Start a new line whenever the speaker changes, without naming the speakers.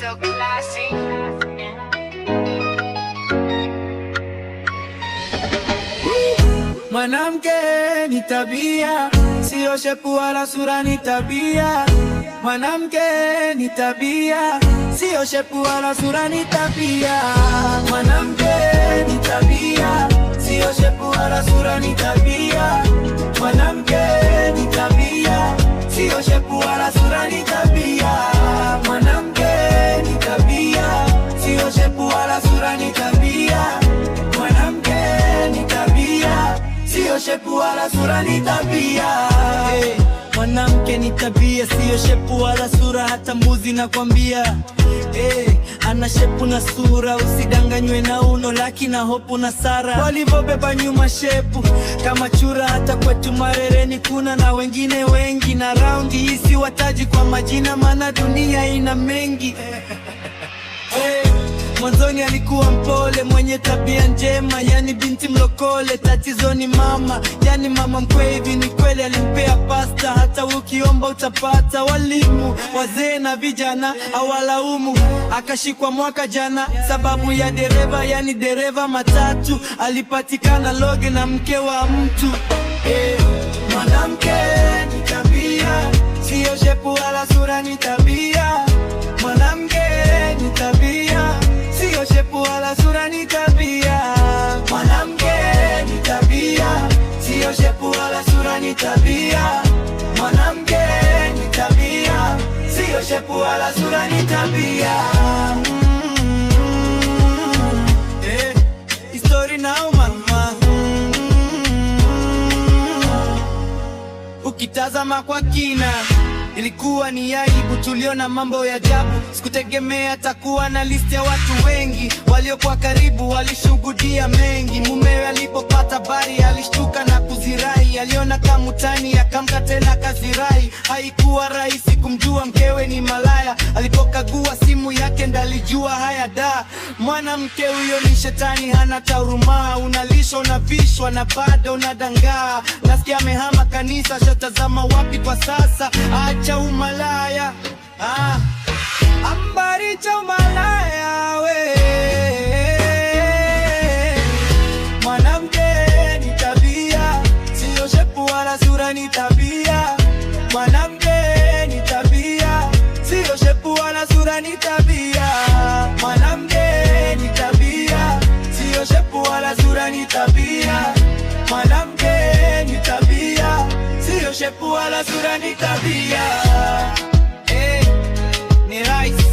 so classy.
Mwanamke ni tabia, sio shepu wala sura, ni tabia. Mwanamke ni tabia, sio shepu wala sura, ni tabia. Mwanamke ni tabia, sio shepu wala sura, ni tabia. Mwanamke ni tabia, sio shepu wala sura, ni tabia. Mwanamke ni tabia, sio shepu wala sura, ni tabia. Mwanamke ni tabia, sio shepu wala sura, ni tabia. Mwanamke ni tabia, sio shepu wala sura, hata mbuzi nakwambia. Ana shepu na sura, usidanganywe na uno laki na hopu na Sara walivobeba nyuma shepu kama chura. Hata kwetu Marereni kuna na wengine wengi, na raundi hii si wataji kwa majina, maana dunia ina mengi. Mwanzoni alikuwa mpole, mwenye tabia njema, yani binti mlokole. Tatizo ni mama, yani mama mkwe. Hivi ni kweli alimpea pasta, hata ukiomba utapata. Walimu, wazee na vijana hawalaumu. Akashikwa mwaka jana sababu ya dereva, yani dereva matatu. Alipatikana loge na mke wa mtu. Mwanamke ni tabia, sio shepu wala sura, ni tabia. Mwanamke ni tabia, sio shepu wala sura, ni tabia. Mwanamke ni tabia, sio shepu wala sura, ni tabia. Mwanamke ni tabia, sio shepu wala sura, ni tabia. Story now mama. Ukitazama kwa kina, ilikuwa ni aibu, tuliona mambo ya ajabu. Sikutegemea takuwa na listi ya watu wengi, waliokuwa karibu walishuhudia mengi. Mumewe alipopata habari alishtuka na kuzirai, aliona kamutani akamka tena kazirai. Haikuwa rahisi kumjua mkewe ni malaya, alipokagua simu yake ndalijua haya da. Mwanamke huyo ni shetani, hana tauruma. Unalisha unavishwa na bado unadangaa. Nasikia amehama kanisa, shatazama wapi kwa sasa? Acha umalaya, ambari cha umalaya we. Mwanamke ni tabia, sio shepu wala sura, ni tabia. Mwanamke ni tabia, sio shepu wala sura, ni tabia. Mwanamke ni tabia, sio shepu wala sura, ni tabia. Mwanamke ni tabia, sio shepu wala sura, ni tabia. Ni rahisi